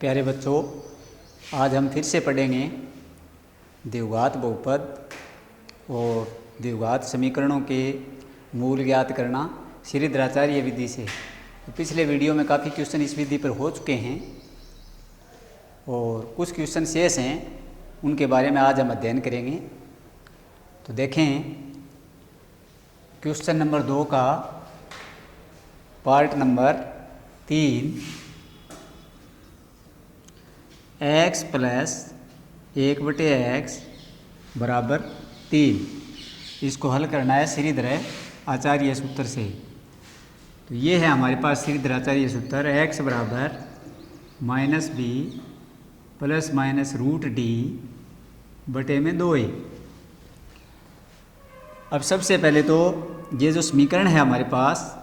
प्यारे बच्चों, आज हम फिर से पढ़ेंगे द्विघात बहुपद और द्विघात समीकरणों के मूल ज्ञात करना श्रीधराचार्य विधि से। तो पिछले वीडियो में काफ़ी क्वेश्चन इस विधि पर हो चुके हैं और कुछ क्वेश्चन शेष हैं, उनके बारे में आज हम अध्ययन करेंगे। तो देखें क्वेश्चन नंबर 2 का part number 3, x plus 1/x बराबर 3। इसको हल करना है श्रीधर आचार्य सूत्र से। तो ये है हमारे पास श्रीधर आचार्य सूत्र, x बराबर -b प्लस माइनस √d बटे में 2a। अब सबसे पहले तो ये जो समीकरण है हमारे पास,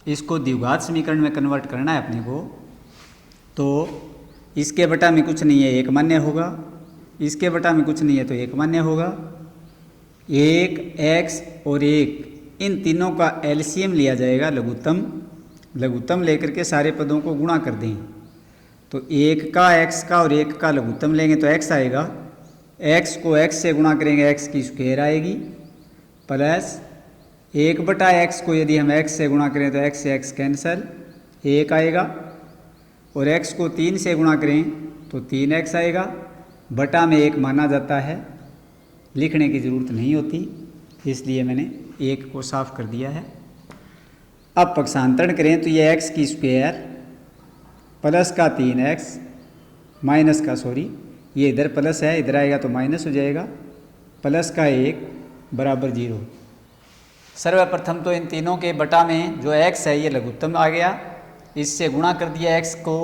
इसको द्विघात समीकरण में कन्वर्ट करना है अपने को। तो इसके बटा में कुछ नहीं है, एक मान्य होगा। इसके बटा में कुछ नहीं है तो एक मान्य होगा। 1 x और 1 इन तीनों का एलसीएम लिया जाएगा, लघुत्तम लेकर के सारे पदों को गुणा कर दें। तो 1 का x का और 1 का लघुत्तम लेंगे तो x आएगा। x को x से गुणा करेंगे x की स्क्वायर आएगी, प्लस 1/x को यदि हम x से गुणा करें तो x से x कैंसल, 1 आएगा। और x को 3 से गुणा करें तो 3x आएगा। बटा में 1 माना जाता है, लिखने की ज़रूरत नहीं होती, इसलिए मैंने 1 को साफ कर दिया है। अब पक्षांतरण करें तो ये x की स्क्वायर प्लस का 3x माइनस का ये इधर प्लस है, इधर आएगा तो माइनस हो जाएगा, प्लस का 1 बराबर 0। सर्वप्रथम तो इन तीनों के बटा में जो x है ये लघुत्तम आ गया, इससे गुणा कर दिया x को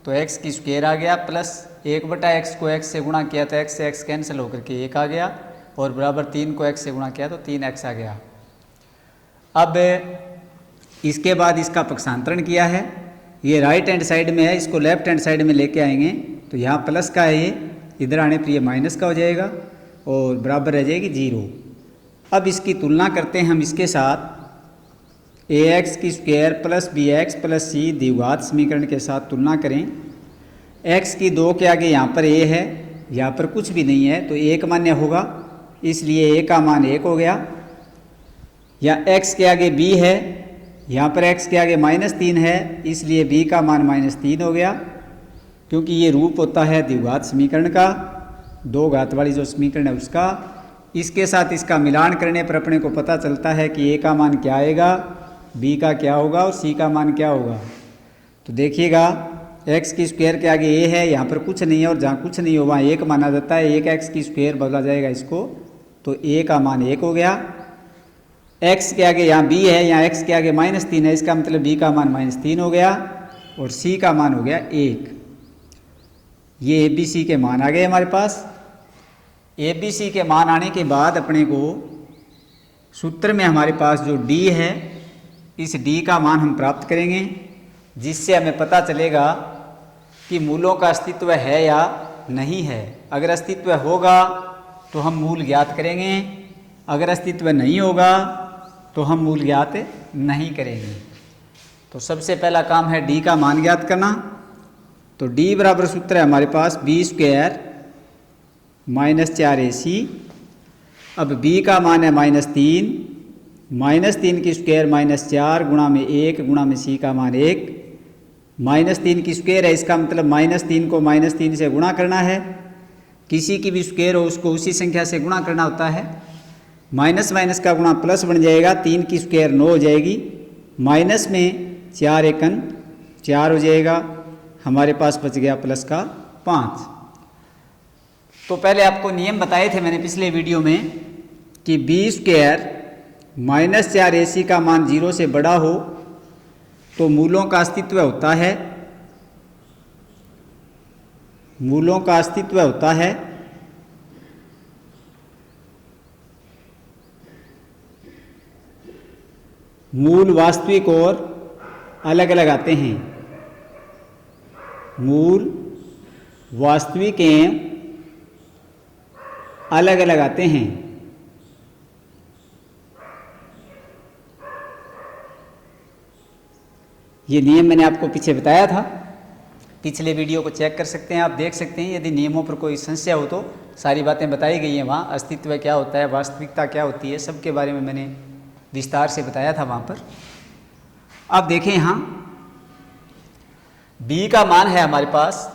तो x की स्क्वायर आ गया, प्लस 1/x को x से गुणा किया तो x से x कैंसिल होकर के 1 आ गया, और बराबर 3 को x से गुणा किया तो 3x आ गया। अब इसके बाद इसका पक्षांतरण किया है, ये राइट हैंड साइड में है, इसको लेफ्ट हैंड साइड में लेके आएंगे तो यहाँ प्लस का है, ये इधर आने पर ये माइनस का हो जाएगा और बराबर रह जाएगी 0। अब इसकी तुलना करते हैं हम इसके साथ ax की square plus bx plus c द्विघात समीकरण के साथ तुलना करें। x की 2 के आगे यहाँ पर a है, यहाँ पर कुछ भी नहीं है तो 1 मान्य होगा, इसलिए a का मान 1 हो गया। या x के आगे b है, यहाँ पर x के आगे -3 है, इसलिए b का मान -3 हो गया, क्योंकि ये रूप होता है द्विघात समीकरण का, 2 घात वाली जो समीकरण है उसका। इसके साथ इसका मिलान करने पर अपने को पता चलता है कि a का मान क्या आएगा, b का क्या होगा और c का मान क्या होगा। तो देखिएगा x की स्क्वायर के आगे a है, यहाँ पर कुछ नहीं है, और जहाँ कुछ नहीं हो वहाँ 1 माना जाता है, 1x की स्क्वायर बोला जाएगा इसको, तो a का मान 1 हो गया। x के आगे यहाँ b है, यहाँ x के आगे -3 है, इसका मतलब b का मान -3 हो गया, और c का मान हो गया 1। ये ABC के मान आ गए हमारे पास। ABC के मान आने के बाद अपने को सूत्र में हमारे पास जो d है, इस d का मान हम प्राप्त करेंगे, जिससे हमें पता चलेगा कि मूलों का अस्तित्व है या नहीं है। अगर अस्तित्व होगा तो हम मूल ज्ञात करेंगे, अगर अस्तित्व नहीं होगा तो हम मूल ज्ञात नहीं करेंगे। तो सबसे पहला काम है d का मान ज्ञात करना। तो d बराबर सूत्र है हमारे पास b² -4ac। अब b का मान है -3, -3 की स्क्वायर -4 गुणा में 1 गुणा में c का मान 1। -3 की स्क्वायर है, इसका मतलब -3 को -3 से गुणा करना है। किसी की भी स्क्वायर हो उसको उसी संख्या से गुणा करना होता है। माइनस माइनस का गुणा प्लस बन जाएगा, 3 की स्क्वायर 9 हो जाएगी, माइनस में 4 एकन 4 हो जाएगा, हमारे पास बच गया प्लस का 5। तो पहले आपको नियम बताए थे मैंने पिछले वीडियो में कि b² -4ac का मान 0 से बड़ा हो तो मूलों का अस्तित्व होता है, मूलों का अस्तित्व होता है। मूल वास्तविक और अलग अलग आते हैं, मूल वास्तविक एवं अलग अलग आते हैं। ये नियम मैंने आपको पीछे बताया था। पिछले वीडियो को चेक कर सकते हैं, आप देख सकते हैं। यदि नियमों पर कोई संशय हो तो सारी बातें बताई गई हैं वहाँ। अस्तित्व क्या होता है, वास्तविकता क्या होती है, सब के बारे में मैंने विस्तार से बताया था वहाँ पर। अब देखें यहाँ b का मान है हमारे पास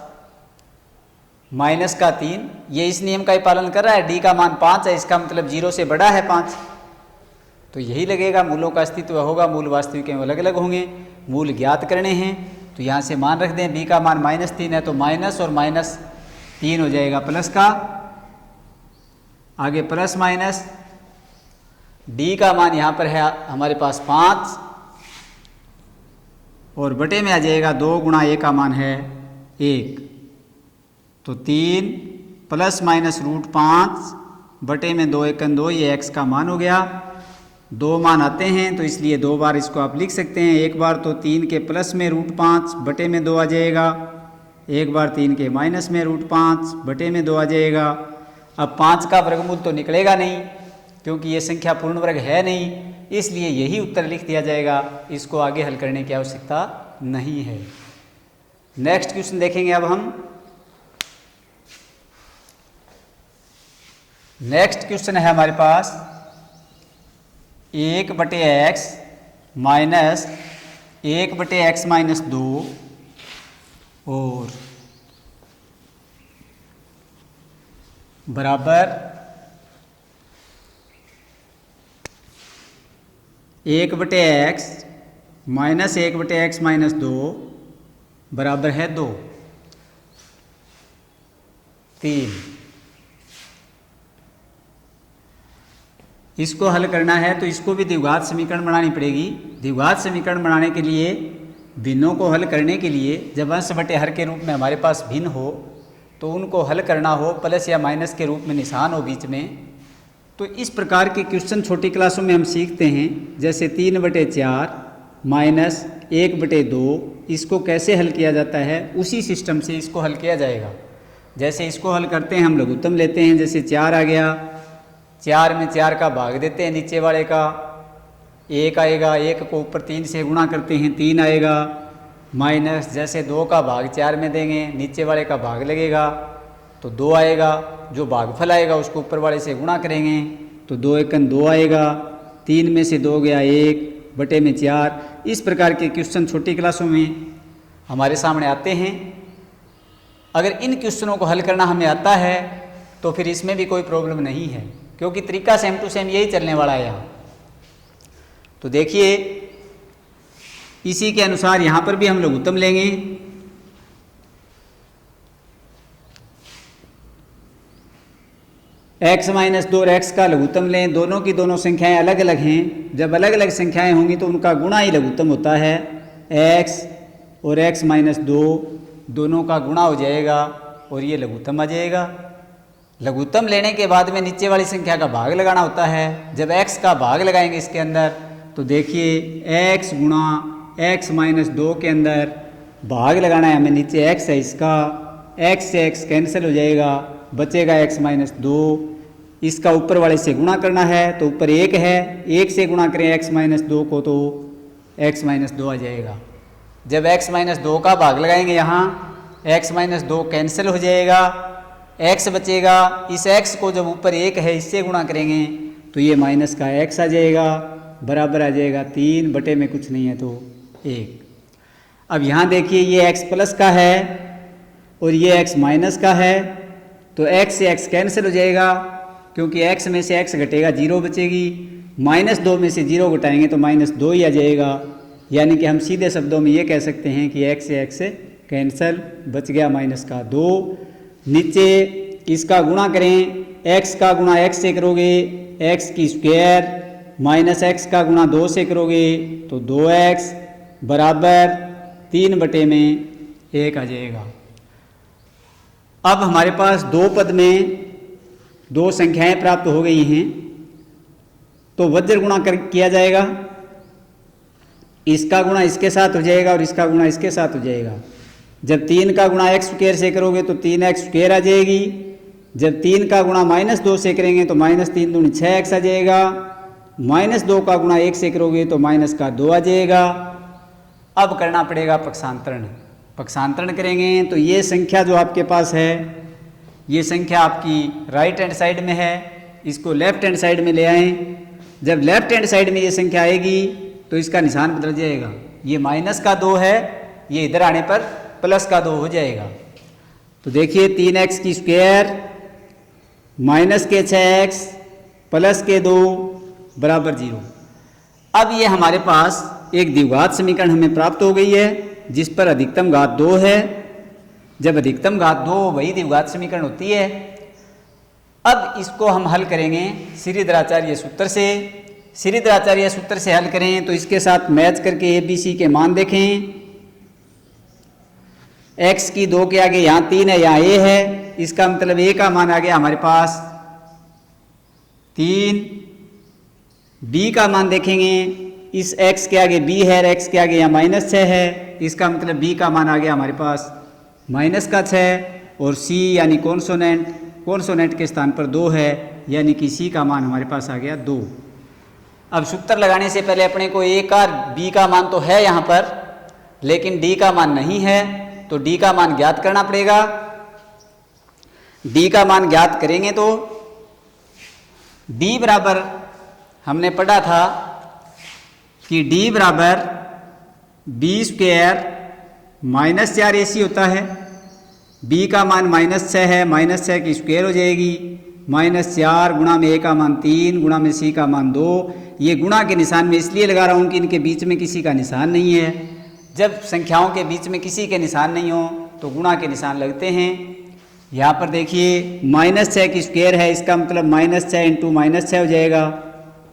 -3, ये इस नियम का ही पालन कर रहा है। d का मान 5 है, इसका मतलब 0 से बड़ा है 5, तो यही लगेगा। मूलों का अस्तित्व होगा, मूल वास्तविक अलग अलग होंगे, मूल ज्ञात करने हैं। तो यहाँ से मान रख दें, b का मान -3 है तो माइनस और -3 हो जाएगा प्लस का, आगे प्लस माइनस। d का मान यहाँ पर है हमारे पास 5 और बटे में आ जाएगा 2 गुणा a का मान है 1, तो 3 प्लस माइनस √5 बटे में 2 × 2, ये x का मान हो गया। 2 मान आते हैं तो इसलिए 2 बार इसको आप लिख सकते हैं। एक बार तो 3 के प्लस में √5 बटे में 2 आ जाएगा, एक बार 3 के माइनस में √5 बटे में 2 आ जाएगा। अब 5 का वर्गमूल तो निकलेगा नहीं क्योंकि ये संख्या पूर्ण वर्ग है नहीं, इसलिए यही उत्तर लिख दिया जाएगा। इसको आगे हल करने की आवश्यकता नहीं है। नेक्स्ट क्वेश्चन देखेंगे अब हम। नेक्स्ट क्वेश्चन है हमारे पास 1/x माइनस 1/x माइनस 2 और बराबर 1/x माइनस 1/x माइनस 2 बराबर है 2, 3। इसको हल करना है तो इसको भी द्विघात समीकरण बनानी पड़ेगी। द्विघात समीकरण बनाने के लिए, भिन्नों को हल करने के लिए, जब अंश बटे हर के रूप में हमारे पास भिन्न हो तो उनको हल करना हो, प्लस या माइनस के रूप में निशान हो बीच में, तो इस प्रकार के क्वेश्चन छोटी क्लासों में हम सीखते हैं। जैसे 3/4 माइनस 1/2, इसको कैसे हल किया जाता है, उसी सिस्टम से इसको हल किया जाएगा। जैसे इसको हल करते हैं, हम लघुत्तम लेते हैं। जैसे 4 आ गया, 4 में 4 का भाग देते हैं, नीचे वाले का 1 आएगा, 1 को ऊपर 3 से गुणा करते हैं, 3 आएगा। माइनस जैसे 2 का भाग 4 में देंगे, नीचे वाले का भाग लगेगा तो 2 आएगा। जो भागफल आएगा उसको ऊपर वाले से गुणा करेंगे तो 2 × 2 आएगा। 3 में से 2 गया 1 बटे में 4। इस प्रकार के क्वेश्चन छोटी क्लासों में हमारे सामने आते हैं। अगर इन क्वेश्चनों को हल करना हमें आता है तो फिर इसमें भी कोई प्रॉब्लम नहीं है, क्योंकि तरीका सेम टू सेम यही चलने वाला है यहाँ। तो देखिए, इसी के अनुसार यहाँ पर भी हम लघुत्तम लेंगे। x माइनस 2 और x का लघुत्तम लें। दोनों की दोनों संख्याएं अलग अलग हैं। जब अलग अलग संख्याएं होंगी तो उनका गुणा ही लघुत्तम होता है। x और x माइनस 2 दोनों का गुणा हो जाएगा और ये लघुत्तम आ जाएगा। लघुत्तम लेने के बाद में नीचे वाली संख्या का भाग लगाना होता है। जब x का भाग लगाएंगे इसके अंदर तो देखिए x गुणा x माइनस 2 के अंदर भाग लगाना है हमें। नीचे x है, इसका x से x कैंसिल हो जाएगा, बचेगा x माइनस 2। इसका ऊपर वाले से गुणा करना है तो ऊपर 1 है, 1 से गुणा करें x माइनस 2 को तो x माइनस 2 आ जाएगा। जब x माइनस 2 का भाग लगाएंगे यहाँ, x माइनस 2 कैंसिल हो जाएगा, x बचेगा। इस x को जब ऊपर 1 है इससे गुणा करेंगे तो ये माइनस का x आ जाएगा, बराबर आ जाएगा 3 बटे में कुछ नहीं है तो 1। अब यहाँ देखिए ये x प्लस का है और ये x माइनस का है, तो x से x कैंसिल हो जाएगा क्योंकि x में से x घटेगा 0 बचेगी। -2 में से 0 घटाएंगे तो -2 ही आ जाएगा। यानी कि हम सीधे शब्दों में ये कह सकते हैं कि x से x कैंसिल, बच गया -2। नीचे इसका गुणा करें, x का गुणा x से करोगे x की स्क्वायर, माइनस x का गुणा 2 से करोगे तो 2x बराबर 3 बटे में 1 आ जाएगा। अब हमारे पास दो पद में दो संख्याएं प्राप्त हो गई हैं तो वज्र गुणा किया जाएगा। इसका गुणा इसके साथ हो जाएगा और इसका गुणा इसके साथ हो जाएगा। जब 3 का गुणा x स्क्वायर से करोगे तो 3x स्क्वायर आ जाएगी। जब 3 का गुणा -2 से करेंगे तो -3 दूनी 6x आ जाएगा। -2 का गुणा 1 से करोगे तो -2 आ जाएगा। अब करना पड़ेगा पक्षांतरण। पक्षांतरण करेंगे तो ये संख्या जो आपके पास है, ये संख्या आपकी राइट हैंड साइड में है, इसको लेफ्ट हैंड साइड में ले आएँ। जब लेफ्ट हैंड साइड में ये संख्या आएगी तो इसका निशान बदल जाएगा। ये माइनस का 2 है, ये इधर आने पर प्लस का 2 हो जाएगा। तो देखिए 3x की स्क्वायर माइनस के 6x प्लस के 2 बराबर 0। अब ये हमारे पास एक द्विघात समीकरण हमें प्राप्त हो गई है जिस पर अधिकतम घात 2 है। जब अधिकतम घात 2 वही द्विघात समीकरण होती है। अब इसको हम हल करेंगे श्रीधराचार्य सूत्र से। श्रीधराचार्य सूत्र से हल करें तो इसके साथ मैच करके ए बी सी के मान देखें। x की 2 के आगे यहाँ 3 है, यहाँ a है, इसका मतलब a का मान आ गया हमारे पास 3। b का मान देखेंगे, इस x के आगे b है, x के आगे यहाँ -6 है, इसका मतलब b का मान आ गया हमारे पास -6। और c यानी कॉन्सोनेंट के स्थान पर 2 है, यानी कि c का मान हमारे पास आ गया 2। अब सूत्र लगाने से पहले अपने को a का b का मान तो है यहाँ पर, लेकिन d का मान नहीं है, तो d का मान ज्ञात करना पड़ेगा। d का मान ज्ञात करेंगे तो d बराबर हमने पढ़ा था कि d बराबर b स्क्वायर -4ac होता है। b का मान -6 है, -6 की स्क्वायर हो जाएगी, -4 गुणा में a का मान 3 गुणा में c का मान 2। ये गुणा के निशान में इसलिए लगा रहा हूँ कि इनके बीच में किसी का निशान नहीं है। जब संख्याओं के बीच में किसी के निशान नहीं हो तो गुणा के निशान लगते हैं। यहाँ पर देखिए -6 की स्क्वायर है, इसका मतलब -6 इंटू -6 हो जाएगा,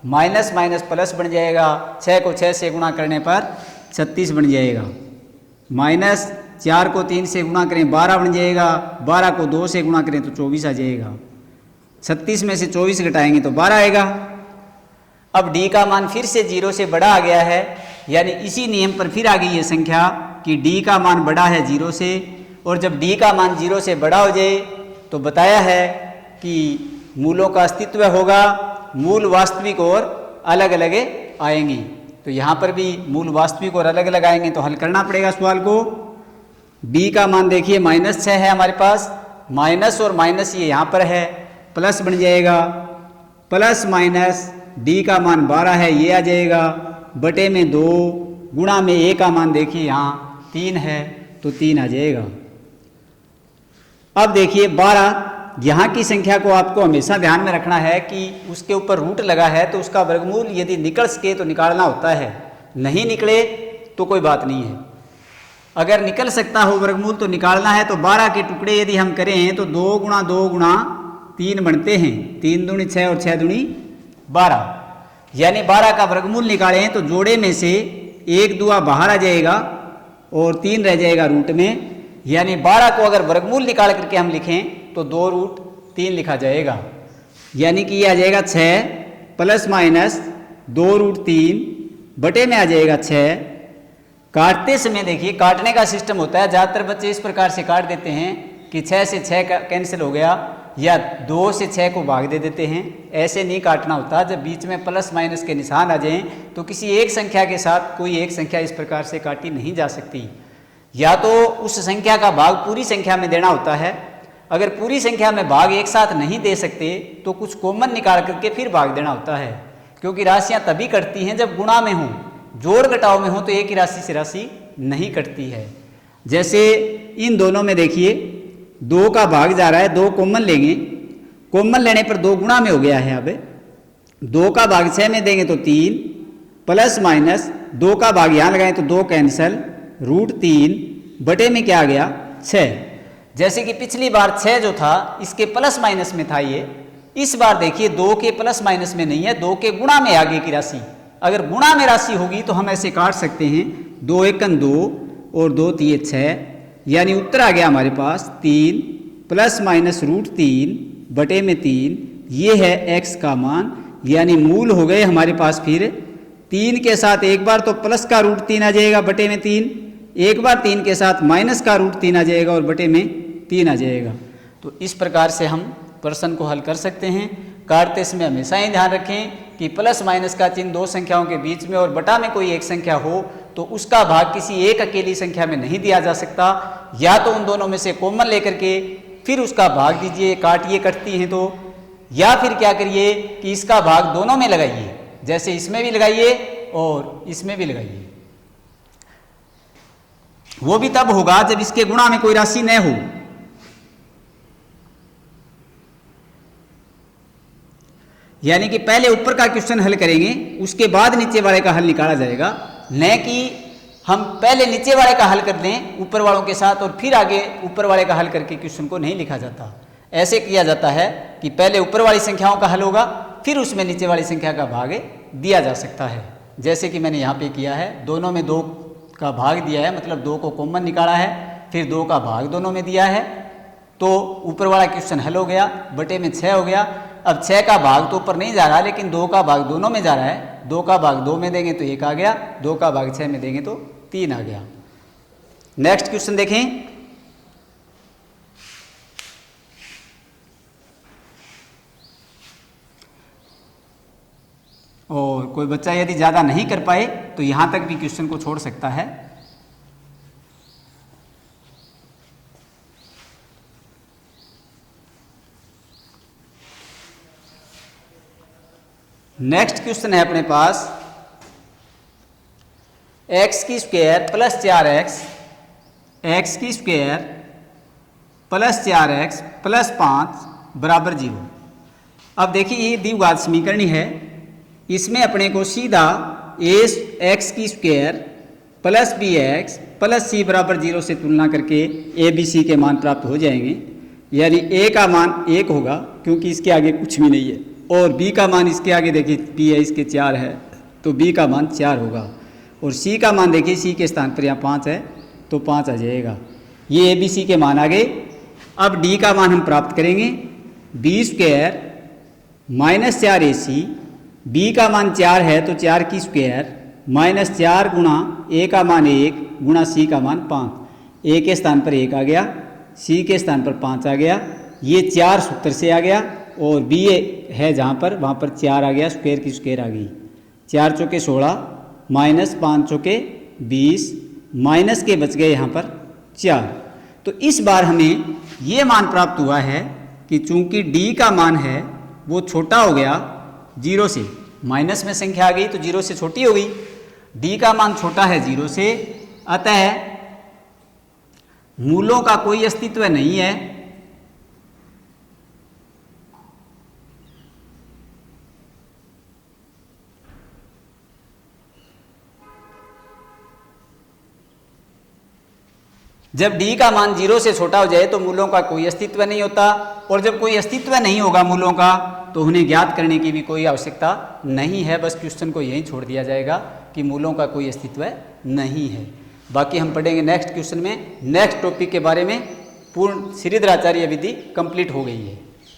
माइनस माइनस प्लस बन जाएगा। 6 को 6 से गुणा करने पर 36 बन जाएगा। -4 को 3 से गुणा करें 12 बन जाएगा, 12 को 2 से गुणा करें तो 24 आ जाएगा। 36 में से 24 घटाएंगे तो 12 आएगा। अब d का मान फिर से 0 से बड़ा आ गया है, यानी इसी नियम पर फिर आ गई ये संख्या कि d का मान बड़ा है 0 से। और जब d का मान 0 से बड़ा हो जाए तो बताया है कि मूलों का अस्तित्व होगा, मूल वास्तविक और अलग अलग आएंगी। तो यहाँ पर भी मूल वास्तविक और अलग अलग आएंगे तो हल करना पड़ेगा सवाल को। b का मान देखिए -6 है हमारे पास, माइनस और माइनस ये यहाँ पर है, प्लस बन जाएगा, प्लस माइनस d का मान 12 है, ये आ जाएगा, बटे में 2 गुणा में a का मान देखिए यहाँ 3 है तो 3 आ जाएगा। अब देखिए 12, यहाँ की संख्या को आपको हमेशा ध्यान में रखना है कि उसके ऊपर रूट लगा है तो उसका वर्गमूल यदि निकल सके तो निकालना होता है, नहीं निकले तो कोई बात नहीं है। अगर निकल सकता हो वर्गमूल तो निकालना है। तो 12 के टुकड़े यदि हम करें तो 2 गुणा 2 गुणा 3 बनते हैं, 3 दूनी 6 और 6 दूनी 12, यानी 12 का वर्गमूल निकालें तो जोड़े में से 1 दुआ बाहर आ जाएगा और 3 रह जाएगा रूट में। यानी 12 को अगर वर्गमूल निकाल करके हम लिखें तो 2 रूट 3 लिखा जाएगा, यानी कि ये आ जाएगा 6 प्लस माइनस 2 रूट 3 बटे में आ जाएगा 6। काटते समय देखिए काटने का सिस्टम होता है, ज़्यादातर बच्चे इस प्रकार से काट देते हैं कि 6 से 6 का कैंसिल हो गया या 2 से 6 को भाग दे देते हैं। ऐसे नहीं काटना होता। जब बीच में प्लस माइनस के निशान आ जाएं तो किसी एक संख्या के साथ कोई एक संख्या इस प्रकार से काटी नहीं जा सकती। या तो उस संख्या का भाग पूरी संख्या में देना होता है, अगर पूरी संख्या में भाग एक साथ नहीं दे सकते तो कुछ कॉमन निकाल करके फिर भाग देना होता है, क्योंकि राशियां तभी कटती हैं जब गुणा में हो, जोड़ घटाव में हो तो एक ही राशि से राशि नहीं कटती है। जैसे इन दोनों में देखिए 2 का भाग जा रहा है, 2 कॉमन लेंगे, कॉमन लेने पर 2 गुणा में हो गया है। अब 2 का भाग 6 में देंगे तो 3 प्लस माइनस 2 का भाग यहाँ लगाएं तो 2 कैंसल, रूट 3 बटे में क्या आ गया 6। जैसे कि पिछली बार 6 जो था इसके प्लस माइनस में था ये, इस बार देखिए 2 के प्लस माइनस में नहीं है, 2 के गुणा में आगे की राशि। अगर गुणा में राशि होगी तो हम ऐसे काट सकते हैं, 2 एकन 2 और 2 तिये 6, यानी उत्तर आ गया हमारे पास 3 प्लस माइनस रूट 3 बटे में 3। ये है x का मान, यानी मूल हो गए हमारे पास। फिर 3 के साथ एक बार तो प्लस का रूट 3 आ जाएगा बटे में 3, एक बार 3 के साथ माइनस का रूट 3 आ जाएगा और बटे में 3 आ जाएगा। तो इस प्रकार से हम प्रश्न को हल कर सकते हैं। काटते समय हमेशा ही ध्यान रखें कि प्लस माइनस का चिन्ह 2 संख्याओं के बीच में और बटा में कोई एक संख्या हो तो उसका भाग किसी एक अकेली संख्या में नहीं दिया जा सकता, या तो उन दोनों में से कॉमन लेकर के फिर उसका भाग दीजिए, काटिए कटती हैं तो, या फिर क्या करिए कि इसका भाग दोनों में लगाइए, जैसे इसमें भी लगाइए और इसमें भी लगाइए। वो भी तब होगा जब इसके गुणा में कोई राशि न हो। यानी कि पहले ऊपर का क्वेश्चन हल करेंगे, उसके बाद नीचे वाले का हल निकाला जाएगा, न कि हम पहले नीचे वाले का हल कर लें ऊपर वालों के साथ और फिर आगे ऊपर वाले का हल करके क्वेश्चन को नहीं लिखा जाता। ऐसे किया जाता है कि पहले ऊपर वाली संख्याओं का हल होगा, फिर उसमें नीचे वाली संख्या का भाग दिया जा सकता है, जैसे कि मैंने यहाँ पे किया है। दोनों में 2 का भाग दिया है, मतलब 2 को कॉमन निकाला है, फिर 2 का भाग दोनों में दिया है, तो ऊपर वाला क्वेश्चन हल हो गया, बटे में 6 हो गया। अब 6 का भाग तो ऊपर नहीं जा रहा, लेकिन 2 का भाग दोनों में जा रहा है। 2 का भाग 2 में देंगे तो 1 आ गया, 2 का भाग 6 में देंगे तो 3 आ गया। नेक्स्ट क्वेश्चन देखें। और कोई बच्चा यदि ज़्यादा नहीं कर पाए तो यहाँ तक भी क्वेश्चन को छोड़ सकता है। नेक्स्ट क्वेश्चन है अपने पास x की स्क्वायर प्लस 4x, x की स्क्वायर प्लस 4x प्लस 5 बराबर 0। अब देखिए ये द्विघात समीकरण है, इसमें अपने को सीधा x की square plus bx plus c बराबर 0 से तुलना करके a b c के मान प्राप्त हो जाएंगे। यानी a का मान 1 होगा क्योंकि इसके आगे कुछ भी नहीं है, और b का मान इसके आगे देखिए b है, इसके 4 है तो b का मान 4 होगा, और c का मान देखिए c के स्थान पर यहाँ 5 है तो 5 आ जाएगा। ये a b c के मान आ गए। अब d का मान हम प्राप्त करेंगे, b square minus 4ac, b का मान 4 है तो 4 की स्क्वायर माइनस 4 गुणा a का मान 1 गुणा c का मान 5। a के स्थान पर 1 आ गया, c के स्थान पर 5 आ गया, ये 4 सूत्र से आ गया, और b है जहाँ पर वहाँ पर 4 आ गया, स्क्वायर की स्क्वायर आ गई। 4 चौके 16 माइनस 5 चौके 20, माइनस के बच गए यहाँ पर 4। तो इस बार हमें ये मान प्राप्त हुआ है कि चूंकि d का मान है वो छोटा हो गया 0 से, माइनस में संख्या आ गई तो 0 से छोटी हो गई। d का मान छोटा है 0 से, अतः मूलों का कोई अस्तित्व नहीं है। जब d का मान 0 से छोटा हो जाए तो मूलों का कोई अस्तित्व नहीं होता, और जब कोई अस्तित्व नहीं होगा मूलों का तो उन्हें ज्ञात करने की भी कोई आवश्यकता नहीं है। बस क्वेश्चन को यहीं छोड़ दिया जाएगा कि मूलों का कोई अस्तित्व नहीं है। बाकी हम पढ़ेंगे नेक्स्ट क्वेश्चन में। नेक्स्ट टॉपिक के बारे में पूर्ण श्रीधराचार्य विधि कंप्लीट हो गई है।